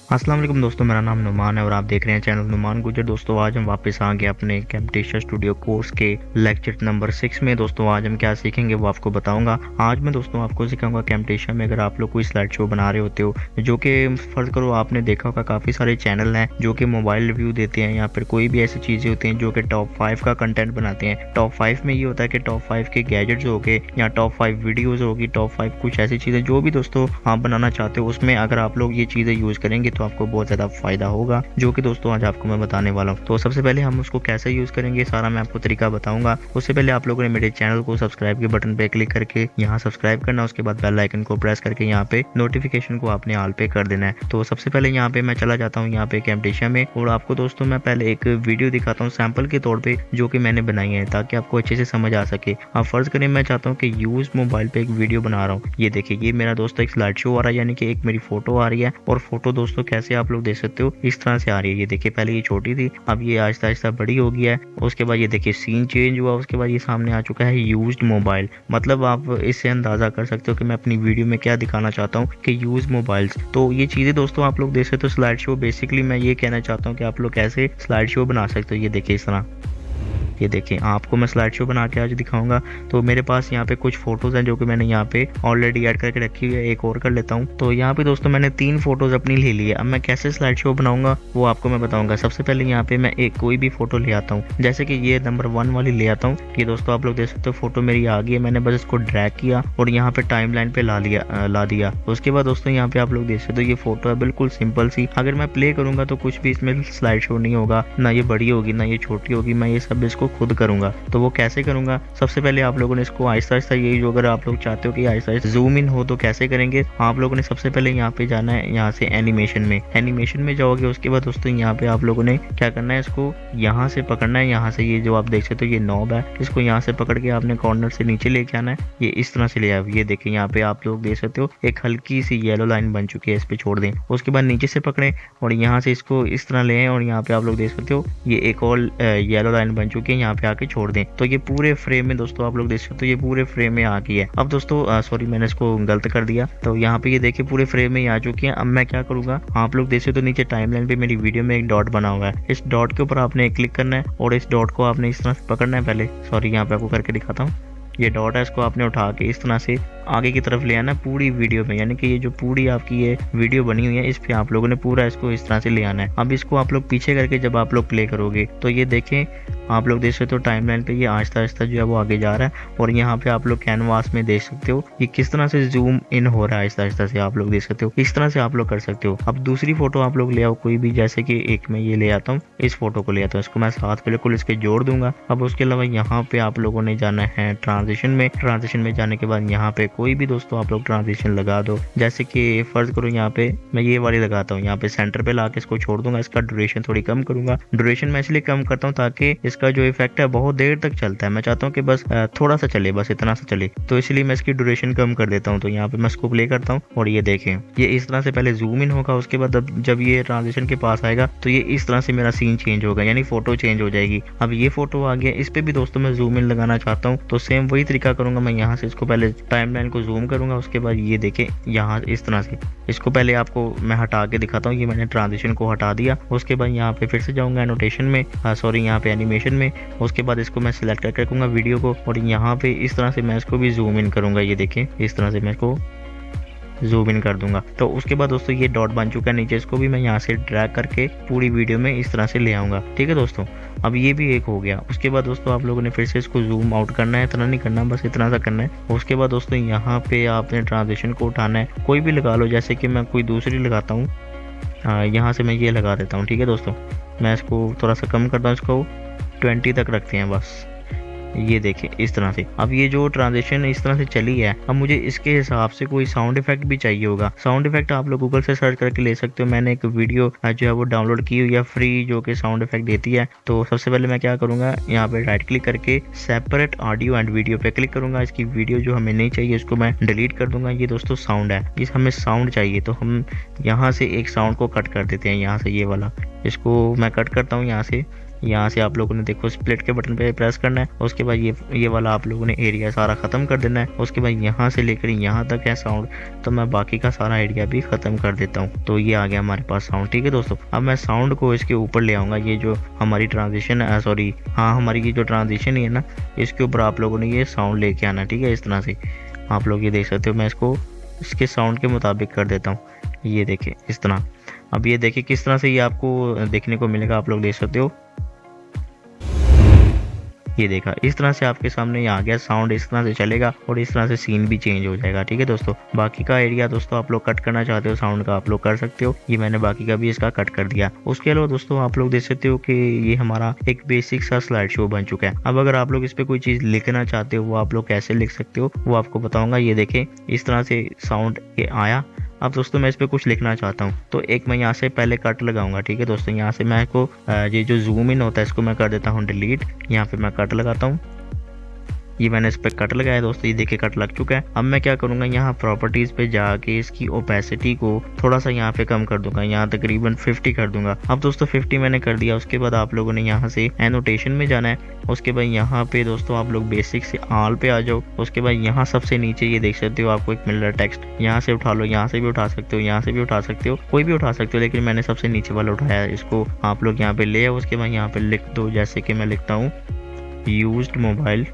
अस्सलाम वालेकुम दोस्तों, मेरा नाम नुमान है और आप देख रहे हैं चैनल नुमान गुजर। दोस्तों आज हम वापस आ गए अपने कैम्टेशिया स्टूडियो कोर्स के लेक्चर नंबर 6 में। दोस्तों आज हम क्या सीखेंगे वो आपको बताऊंगा। आज मैं दोस्तों आपको सिखाऊंगा कैम्टेशिया में अगर आप लोग कोई स्लाइड शो बना रहे होते हो, जो कि फर्ज करो आपने देखा होगा काफ़ी सारे चैनल हैं जो कि मोबाइल रिव्यू देते हैं या फिर कोई भी ऐसी चीज़ें होती हैं जो कि टॉप 5 का कंटेंट बनाते हैं। टॉप 5 में ये होता है कि टॉप 5 के गैजेट्स हो गए या टॉप 5 वीडियोज़ होगी, टॉप 5 कुछ ऐसी चीज़ें जो भी दोस्तों आप बनाना चाहते हो, उसमें अगर आप लोग ये चीज़ें यूज़ करेंगे तो आपको बहुत ज़्यादा फ़ायदा होगा, जो कि दोस्तों आज आपको मैं बताने वाला हूँ। तो सबसे पहले हम उसको कैसे यूज़ करेंगे सारा मैं आपको तरीका बताऊंगा। उससे पहले आप लोगों ने मेरे चैनल को सब्सक्राइब के बटन पे क्लिक करके यहाँ सब्सक्राइब करना, उसके बाद बेल आइकन को प्रेस करके यहाँ पे नोटिफिकेशन को आपने ऑल पे कर देना है। तो सबसे पहले यहाँ पे मैं चला जाता हूँ यहाँ पे कैम्टेशिया में और आपको दोस्तों मैं पहले एक वीडियो दिखाता हूँ सैंपल के तौर पे जो कि मैंने बनाई है ताकि आपको अच्छे से समझ आ सके। आप फर्ज करें मैं चाहता हूँ कि यूज मोबाइल पे एक वीडियो बना रहा हूँ। ये देखिए, ये मेरा दोस्तों एक स्लाइड शो आ रहा है, यानी कि एक मेरी फोटो आ रही है और फोटो दोस्तों कैसे आप लोग देख सकते हो इस तरह से आ रही है। ये देखिए, पहले ये छोटी थी, अब ये आहिस्ता आहिस्ता बड़ी हो गया है। उसके बाद ये देखिए सीन चेंज हुआ, उसके बाद ये सामने आ चुका है यूज्ड मोबाइल। मतलब आप इससे अंदाजा कर सकते हो कि मैं अपनी वीडियो में क्या दिखाना चाहता हूँ कि यूज मोबाइल्स। तो ये चीज़ें दोस्तों आप लोग देख सकते हो स्लाइड शो। बेसिकली मैं ये कहना चाहता हूँ कि आप लोग कैसे स्लाइड शो बना सकते हो। ये देखिए इस तरह, ये देखिए आपको मैं स्लाइड शो बना के आज दिखाऊंगा। तो मेरे पास यहाँ पे कुछ फोटोज हैं जो कि मैंने यहाँ पे ऑलरेडी ऐड करके रखी हुई है। एक और कर लेता हूँ। तो यहाँ पे दोस्तों मैंने 3 फोटोज अपनी ले ली है। अब मैं कैसे स्लाइड शो बनाऊंगा वो आपको मैं बताऊंगा। सबसे पहले यहाँ पे मैं एक कोई भी फोटो ले आता हूँ, जैसे कि ये नंबर 1 वाली ले आता हूँ। ये दोस्तों आप लोग देख सकते हो फोटो मेरी आ गई है। मैंने बस इसको ड्रैग किया और यहाँ पे टाइम लाइन पे ला दिया। उसके बाद दोस्तों यहाँ पे आप लोग देख सकते हो ये फोटो है बिल्कुल सिंपल सी। अगर मैं प्ले करूंगा तो कुछ भी इसमें स्लाइड शो नहीं होगा, ना ये बड़ी होगी ना ये छोटी होगी। मैं ये सब इसको खुद करूंगा। तो वो कैसे करूंगा, सबसे पहले आप लोगों ने इसको आहिस्ता आहिस्ता, यही जो अगर आप लोग चाहते हो कि आहिस्ता आहिस्ता जूम इन हो तो कैसे करेंगे, आप लोगों ने सबसे पहले यहाँ पे जाना है, यहाँ से एनिमेशन में जाओगे। उसके बाद दोस्तों यहाँ पे आप लोगों ने क्या करना है, इसको यहाँ से पकड़ना है। यहाँ से ये जो आप देख सकते हो ये नॉब है, इसको यहाँ से पकड़ के आपने कॉर्नर से नीचे लेके आना है। ये इस तरह से ले आओ। ये देखिए यहाँ पे आप लोग देख सकते हो एक हल्की सी येलो लाइन बन चुकी है, इस पे छोड़ दें। उसके बाद नीचे से पकड़ें और यहाँ से इसको इस तरह ले आए और यहाँ पे आप लोग देख सकते हो ये एक और येलो लाइन बन चुकी है, यहाँ पे आके छोड़ दें। तो ये पूरे फ्रेम में दोस्तों आप लोग देख सकते हो, तो ये पूरे फ्रेम में आ गई है। अब दोस्तों सॉरी मैंने इसको गलत कर दिया। तो यहाँ पे ये देखिए पूरे फ्रेम में आ चुकी है। अब मैं क्या करूंगा, आप लोग देख सकते हो नीचे टाइमलाइन पे मेरी वीडियो में एक डॉट बना हुआ है। इस डॉट के ऊपर आपने क्लिक करना है और इस डॉट को आपने इस तरह से पकड़ना है। पहले सॉरी यहाँ पे आपको करके दिखाता हूँ। ये डॉट है, इसको आपने उठा के इस तरह से आगे की तरफ ले आना पूरी वीडियो में, यानी कि ये जो पूरी आपकी ये वीडियो बनी हुई है इस पे आप लोगों ने पूरा इसको इस तरह से ले आना है। अब इसको आप लोग पीछे करके जब आप लोग प्ले करोगे तो ये देखें आप लोग देख सकते हो टाइमलाइन पे ये आहिस्ता आहिस्ता जो है वो आगे जा रहा है। और यहाँ पे आप लोग कैनवास में देख सकते हो ये किस तरह से जूम इन हो रहा है आहिस्ता आहिस्ता से, आप लोग देख सकते हो। इस तरह से आप लोग कर सकते हो। अब दूसरी फोटो आप लोग ले आओ कोई भी, जैसे कि एक मैं ये ले आता हूँ, इस फोटो को ले आता हूँ, इसको मैं साथ बिल्कुल इसके जोड़ दूंगा। अब उसके अलावा यहाँ पे आप लोगों ने जाना है ट्रांजिशन में जाने के बाद यहाँ पे कोई भी दोस्तों आप लोग ट्रांजिशन लगा दो। जैसे कि फर्ज करो यहाँ पे मैं ये वाली लगाता हूँ, यहाँ पे सेंटर पे लाके इसको छोड़ दूंगा। इसका ड्यूरेशन थोड़ी कम करूंगा। ड्यूरेशन मैं इसलिए कम करता हूँ ताकि इसका जो इफेक्ट है बहुत देर तक चलता है। मैं चाहता हूँ कि बस थोड़ा सा चले, बस इतना सा चले, तो इसलिए मैं इसकी ड्यूरेशन कम कर देता हूँ। तो यहाँ पे मैं इसको प्ले करता हूँ और ये देखें ये इस तरह से पहले जूम इन होगा। उसके बाद जब ये ट्रांजिशन के पास आएगा तो ये इस तरह से मेरा सीन चेंज होगा, यानी फोटो चेंज हो जाएगी। अब ये फोटो आ गया, इस पे भी दोस्तों मैं जूम इन लगाना चाहता हूँ तो सेम वही तरीका करूंगा। मैं यहाँ से इसको पहले टाइमलाइन को जूम करूंगा। उसके बाद ये देखें यहाँ इस तरह से, इसको पहले आपको मैं हटा के दिखाता हूँ। ये मैंने ट्रांजिशन को हटा दिया। उसके बाद यहाँ पे फिर से जाऊंगा एनोटेशन में, सॉरी यहाँ पे एनिमेशन में। उसके बाद इसको मैं सिलेक्ट करके रखूंगा वीडियो को और यहाँ पे इस तरह से मैं इसको भी जूम इन करूंगा। ये देखें इस तरह से मैं इसको जूम इन कर दूंगा। तो उसके बाद दोस्तों ये डॉट बन चुका है नीचे, इसको भी मैं यहाँ से ड्रैग करके पूरी वीडियो में इस तरह से ले आऊंगा। ठीक है दोस्तों, अब ये भी एक हो गया। उसके बाद दोस्तों आप लोगों ने फिर से इसको जूम आउट करना है, इतना नहीं करना, बस इतना सा करना है। उसके बाद दोस्तों यहाँ पे आपने ट्रांजिशन को उठाना है, कोई भी लगा लो, जैसे कि मैं कोई दूसरी लगाता हूँ। यहाँ से मैं ये लगा देता हूँ। ठीक है दोस्तों, मैं इसको थोड़ा सा कम करता हूँ, इसको 20 तक रखते हैं बस। ये देखें इस तरह से। अब ये जो ट्रांजिशन इस तरह से चली है, अब मुझे इसके हिसाब से कोई साउंड इफेक्ट भी चाहिए होगा। साउंड इफेक्ट आप लोग गूगल से सर्च करके ले सकते हो। मैंने एक वीडियो जो है वो डाउनलोड की हुई है फ्री, जो कि साउंड इफेक्ट देती है। तो सबसे पहले मैं क्या करूंगा, यहाँ पे राइट क्लिक करके सेपरेट ऑडियो एंड वीडियो पे क्लिक करूंगा। इसकी वीडियो जो हमें नहीं चाहिए इसको मैं डिलीट कर दूंगा। ये दोस्तों साउंड है, इस हमें साउंड चाहिए तो हम यहाँ से एक साउंड को कट कर देते हैं। यहाँ से ये वाला इसको मैं कट करता हूँ यहाँ से। यहाँ से आप लोगों ने देखो स्प्लिट के बटन पे प्रेस करना है। उसके बाद ये वाला आप लोगों ने एरिया सारा ख़त्म कर देना है। उसके बाद यहाँ से लेकर यहाँ तक है साउंड, तो मैं बाकी का सारा एरिया भी ख़त्म कर देता हूँ। तो ये आ गया हमारे पास साउंड। ठीक है दोस्तों, अब मैं साउंड को इसके ऊपर ले आऊँगा। ये जो हमारी ट्रांजिशन है, सॉरी हाँ, हमारी ये जो ट्रांजिशन है ना, इसके ऊपर आप लोगों ने ये साउंड लेके आना। ठीक है, इस तरह से आप लोग ये देख सकते हो। मैं इसको इसके साउंड के मुताबिक कर देता हूँ। ये देखिए इस तरह। अब ये देखिए किस तरह से ये आपको देखने को मिलेगा, आप लोग देख सकते हो। ये देखा, इस तरह से आपके सामने ये आ गया साउंड, इस तरह से चलेगा और इस तरह से सीन भी चेंज हो जाएगा। ठीक है दोस्तों, बाकी का एरिया दोस्तों आप लोग कट करना चाहते हो साउंड का, आप लोग कर सकते हो। ये मैंने बाकी का भी इसका कट कर दिया। उसके अलावा दोस्तों आप लोग देख सकते हो कि ये हमारा एक बेसिक सा स्लाइड शो बन चुका है। अब अगर आप लोग इस पर कोई चीज़ लिखना चाहते हो, वो आप लोग कैसे लिख सकते हो वो आपको बताऊंगा। ये देखें, इस तरह से साउंड ये आया। अब दोस्तों मैं इस पर कुछ लिखना चाहता हूँ, तो एक मैं यहाँ से पहले कट लगाऊंगा। ठीक है दोस्तों, यहाँ से मैं इसको ये जो जूम इन होता है इसको मैं कर देता हूँ डिलीट। यहाँ पे मैं कट लगाता हूँ। ये मैंने इस पर कट लगाया दोस्तों, ये देखिए कट लग चुका है। अब मैं क्या करूँगा, यहाँ प्रॉपर्टीज़ पे जाके इसकी ओपेसिटी को थोड़ा सा यहाँ पे कम कर दूंगा, यहाँ तकरीबन 50 कर दूंगा। अब दोस्तों 50 मैंने कर दिया। उसके बाद आप लोगों ने यहाँ से एनोटेशन में जाना है। उसके बाद यहाँ पे दोस्तों आप लोग बेसिक से ऑल पे आ जाओ। उसके बाद यहाँ सबसे नीचे ये देख सकते हो आपको एक मिल रहा है टेक्स्ट, यहाँ से उठा लो, यहाँ से भी उठा सकते हो, यहाँ से भी उठा सकते हो, कोई भी उठा सकते हो, लेकिन मैंने सबसे नीचे वाला उठाया है। इसको आप लोग यहाँ पे ले आओ। उसके बाद यहाँ पे लिख दो, जैसे कि मैं लिखता हूँ यूज्ड मोबाइल।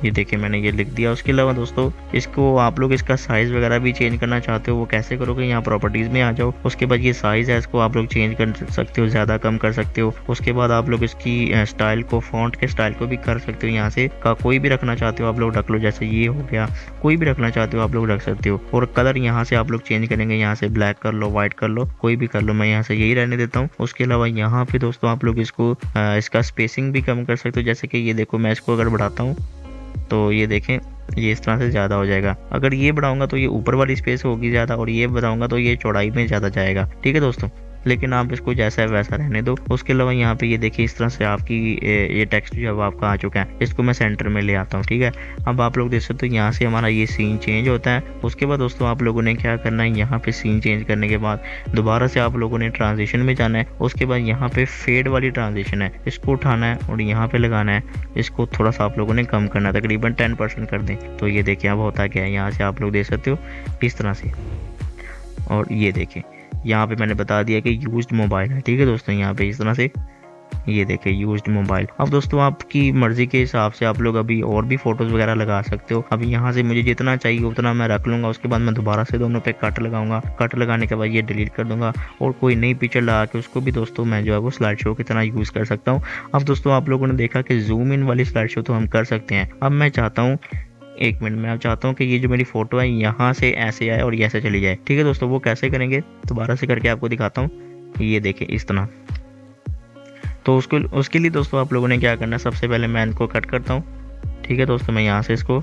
ये देखिए मैंने ये लिख दिया। उसके अलावा दोस्तों इसको आप लोग इसका साइज़ वगैरह भी चेंज करना चाहते हो, वो कैसे करोगे, यहाँ प्रॉपर्टीज़ में आ जाओ। उसके बाद ये साइज़ है, इसको आप लोग चेंज कर सकते हो, ज़्यादा कम कर सकते हो। उसके बाद आप लोग इसकी स्टाइल को, फॉन्ट के स्टाइल को भी कर सकते हो। यहाँ से का कोई भी रखना चाहते हो आप लोग रख लो, जैसे ये हो गया, कोई भी रखना चाहते हो आप लोग रख सकते हो। और कलर यहाँ से आप लोग चेंज करेंगे, यहाँ से ब्लैक कर लो, व्हाइट कर लो, कोई भी कर लो, मैं यहाँ से यही रहने देता हूँ। उसके अलावा यहाँ पे दोस्तों आप लोग इसको इसका स्पेसिंग भी कम कर सकते हो, जैसे कि ये देखो मैं इसको अगर बढ़ाता हूँ तो ये देखें ये इस तरह से ज़्यादा हो जाएगा। अगर ये बढ़ाऊंगा तो ये ऊपर वाली स्पेस होगी ज़्यादा, और ये बढ़ाऊंगा तो ये चौड़ाई में ज़्यादा जाएगा। ठीक है दोस्तों, लेकिन आप इसको जैसा है वैसा रहने दो। उसके अलावा यहाँ पे ये देखिए इस तरह से आपकी ये टेक्स्ट जो है आपका आ चुका है। इसको मैं सेंटर में ले आता हूँ। ठीक है, अब आप लोग देख सकते हो यहाँ से हमारा ये सीन चेंज होता है। उसके बाद दोस्तों आप लोगों ने क्या करना है, यहाँ पे सीन चेंज करने के बाद दोबारा से आप लोगों ने ट्रांजिशन में जाना है। उसके बाद यहाँ पे फेड वाली ट्रांजिशन है, इसको उठाना है और यहाँ पे लगाना है। इसको थोड़ा सा आप लोगों ने कम करना है, तकरीबन 10% कर दें। तो ये देखिए अब होता क्या है, यहाँ से आप लोग देख सकते हो इस तरह से। और ये देखिए यहाँ पे मैंने बता दिया कि यूज्ड मोबाइल है। ठीक है दोस्तों, यहाँ पे इस तरह से ये देखिए यूज्ड मोबाइल। अब दोस्तों आपकी मर्जी के हिसाब से आप लोग अभी और भी फोटोज़ वगैरह लगा सकते हो। अभी यहाँ से मुझे जितना चाहिए उतना मैं रख लूँगा। उसके बाद मैं दोबारा से दोनों पे कट लगाऊंगा। कट लगाने के बाद ये डिलीट कर दूंगा और कोई नई पिक्चर लगा के उसको भी दोस्तों मैं जो है वो स्लाइड शो की तरह यूज़ कर सकता हूँ। अब दोस्तों आप लोगों ने देखा कि जूम इन वाली स्लाइड शो तो हम कर सकते हैं। अब मैं चाहता हूँ, एक मिनट में, आप चाहता हूँ कि ये जो मेरी फोटो है यहाँ से ऐसे आए और ये ऐसे चली जाए। ठीक है दोस्तों, वो कैसे करेंगे दोबारा से करके आपको दिखाता हूँ। ये देखिए इस तरह। तो उसके लिए दोस्तों आप लोगों ने क्या करना है, सबसे पहले मैं इनको कट करता हूँ। ठीक है दोस्तों, मैं यहाँ से इसको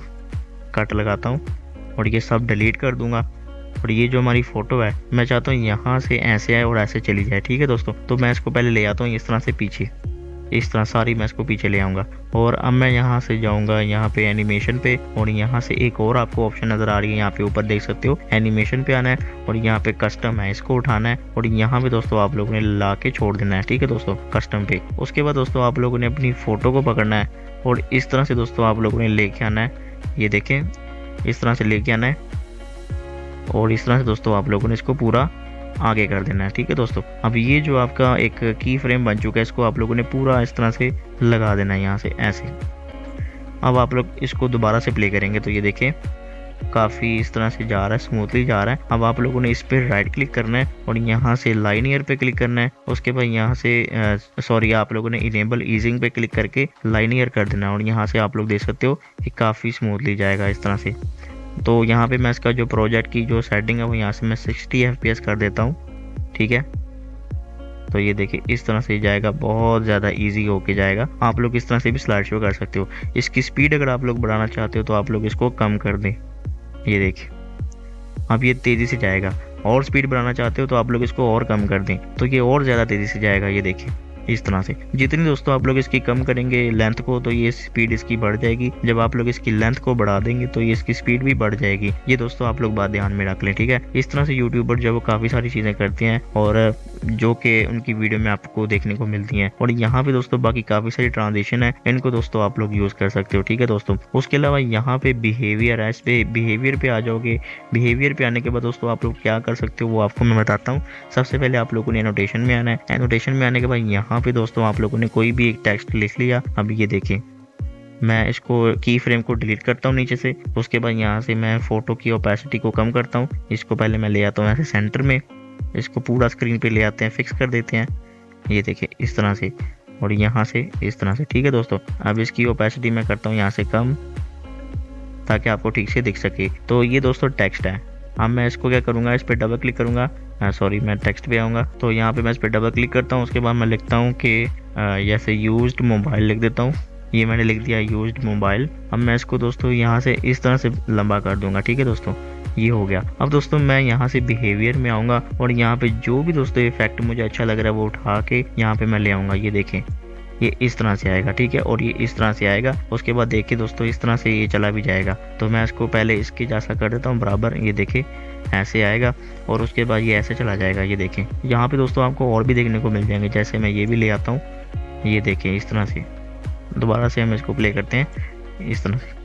कट लगाता हूँ और ये सब डिलीट कर दूंगा। और ये जो हमारी फ़ोटो है मैं चाहता हूँ यहाँ से ऐसे आए और ऐसे चली जाए। ठीक है दोस्तों, तो मैं इसको पहले ले आता हूँ इस तरह से पीछे, इस तरह सारी मैं इसको पीछे ले आऊँगा। और अब मैं यहाँ से जाऊँगा यहाँ पे एनिमेशन पे, और यहाँ से एक और आपको ऑप्शन नज़र आ रही है, यहाँ पे ऊपर देख सकते हो एनिमेशन पे आना है और यहाँ पे कस्टम है, इसको उठाना है और यहाँ पे दोस्तों आप लोगों ने ला के छोड़ देना है। ठीक है दोस्तों, कस्टम पे। उसके बाद दोस्तों आप लोगों ने अपनी फ़ोटो को पकड़ना है और इस तरह से दोस्तों आप लोगों ने लेके आना है। ये देखें इस तरह से लेके आना है और इस तरह से दोस्तों आप लोगों ने इसको पूरा आगे कर देना है। ठीक है दोस्तों, अब ये जो आपका एक की फ्रेम बन चुका है, इसको आप लोगों ने पूरा इस तरह से लगा देना है यहाँ से ऐसे। अब आप लोग इसको दोबारा से प्ले करेंगे तो ये देखें काफ़ी इस तरह से जा रहा है, स्मूथली जा रहा है। अब आप लोगों ने इस पर राइट क्लिक करना है और यहाँ से लाइनियर पे क्लिक करना है। उसके बाद यहाँ से सॉरी आप लोगों ने इनेबल ईजिंग पे क्लिक करके लाइनियर कर देना है और यहाँ से आप लोग देख सकते हो कि काफ़ी स्मूथली जाएगा इस तरह से। तो यहाँ पे मैं इसका जो प्रोजेक्ट की जो सेटिंग है वो यहाँ से मैं 60 FPS कर देता हूँ। ठीक है, तो ये देखिए इस तरह से जाएगा, बहुत ज़्यादा इजी होके जाएगा। आप लोग इस तरह से भी स्लाइड शो कर सकते हो। इसकी स्पीड अगर आप लोग बढ़ाना चाहते हो तो आप लोग इसको कम कर दें। ये देखिए अब ये तेज़ी से जाएगा। और स्पीड बढ़ाना चाहते हो तो आप लोग इसको और कम कर दें तो ये और ज़्यादा तेज़ी से जाएगा। ये देखिए इस तरह से। जितनी दोस्तों आप लोग इसकी कम करेंगे लेंथ को तो ये स्पीड इसकी बढ़ जाएगी, जब आप लोग इसकी लेंथ को बढ़ा देंगे तो ये इसकी स्पीड भी बढ़ जाएगी। ये दोस्तों आप लोग बात ध्यान में रख लें, ठीक है। इस तरह से यूट्यूबर जो है वो काफ़ी सारी चीज़ें करते हैं और जो कि उनकी वीडियो में आपको देखने को मिलती हैं। और यहाँ पे दोस्तों बाकी काफ़ी सारी ट्रांजिशन है, इनको दोस्तों आप लोग यूज़ कर सकते हो, ठीक है दोस्तों। उसके अलावा यहाँ पे बिहेवियर है, इस पे बिहेवियर पे आ जाओगे। बिहेवियर पे आने के बाद दोस्तों आप लोग क्या कर सकते हो वो आपको मैं बताता हूँ। सबसे पहले आप लोगों ने एनोटेशन में आना है। एनोटेशन में आने के बाद यहाँ पे दोस्तों आप लोगों ने कोई भी एक टेक्स्ट लिख लिया। अभी ये देखिए मैं इसको की फ्रेम को डिलीट करता हूँ नीचे से। उसके बाद यहाँ से मैं फ़ोटो की ओपेसिटी को कम करता हूँ। इसको पहले मैं ले आता हूँ ऐसे सेंटर में, इसको पूरा स्क्रीन पे ले आते हैं, फिक्स कर देते हैं। ये देखिए इस तरह से, और यहाँ से इस तरह से, ठीक है दोस्तों। अब इसकी ओपेसिटी मैं करता हूँ यहाँ से कम, ताकि आपको ठीक से दिख सके। तो ये दोस्तों टेक्स्ट है। अब मैं इसको क्या करूँगा, इस पर डबल क्लिक करूँगा। सॉरी, मैं टेक्स्ट पे आऊँगा तो यहाँ पे मैं इस पर डबल क्लिक करता हूँ। उसके बाद मैं लिखता हूँ कि जैसे यूज्ड मोबाइल लिख देता हूँ। ये मैंने लिख दिया यूज्ड मोबाइल। अब मैं इसको दोस्तों यहाँ से इस तरह से लंबा कर दूंगा, ठीक है दोस्तों। ये हो गया। अब दोस्तों मैं यहाँ से बिहेवियर में आऊँगा और यहाँ पे जो भी दोस्तों इफेक्ट मुझे अच्छा लग रहा है वो उठा के यहाँ पे मैं ले आऊँगा। ये देखें ये इस तरह से आएगा, ठीक है, और ये इस तरह से आएगा। उसके बाद देखिए दोस्तों इस तरह से ये चला भी जाएगा। तो मैं इसको पहले इसके जैसा कर देता हूँ बराबर। ये देखें ऐसे आएगा और उसके बाद ये ऐसे चला जाएगा। ये देखें यहाँ पे दोस्तों आपको और भी देखने को मिल जाएंगे। जैसे मैं ये भी ले आता हूँ, ये देखें इस तरह से। दोबारा से हम इसको प्ले करते हैं इस तरह से।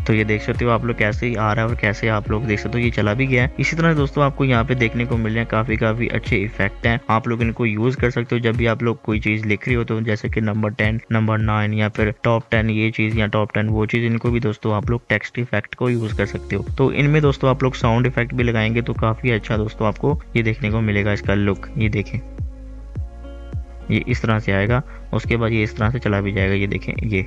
तो ये देख सकते हो आप लोग कैसे आ रहा है और कैसे आप लोग देख सकते हो ये चला भी गया है। इसी तरह दोस्तों आपको यहाँ पे देखने को मिल रहे हैं काफ़ी अच्छे इफेक्ट हैं। आप लोग इनको यूज़ कर सकते हो जब भी आप लोग कोई चीज़ लिख रही हो, तो जैसे कि नंबर 10, नंबर 9 या फिर टॉप 10 ये चीज़ या टॉप 10 वो चीज़, इनको भी दोस्तों आप लोग टेक्स्ट इफेक्ट को यूज़ कर सकते हो। तो इनमें दोस्तों आप लोग साउंड इफेक्ट भी लगाएंगे तो काफ़ी अच्छा दोस्तों आपको ये देखने को मिलेगा इसका लुक। ये देखें ये इस तरह से आएगा। उसके बाद ये इस तरह से चला भी जाएगा। ये देखें ये।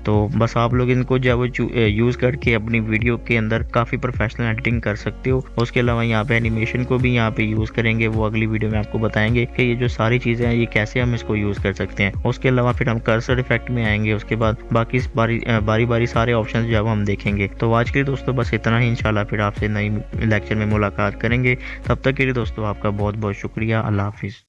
तो बस आप लोग इनको जो है यूज़ करके अपनी वीडियो के अंदर काफ़ी प्रोफेशनल एडिटिंग कर सकते हो। उसके अलावा यहाँ पे एनिमेशन को भी यहाँ पे यूज़ करेंगे, वो अगली वीडियो में आपको बताएंगे कि ये जो सारी चीज़ें हैं ये कैसे हम इसको यूज़ कर सकते हैं। उसके अलावा फिर हम कर्सर इफेक्ट में आएंगे। उसके बाद बाकी बारी बारी सारे ऑप्शन जो है हम देखेंगे। तो आज के लिए दोस्तों बस इतना ही। इंशाल्लाह फिर आपसे नई लेक्चर में मुलाकात करेंगे। तब तक के लिए दोस्तों आपका बहुत बहुत शुक्रिया। अल्लाह हाफिज़।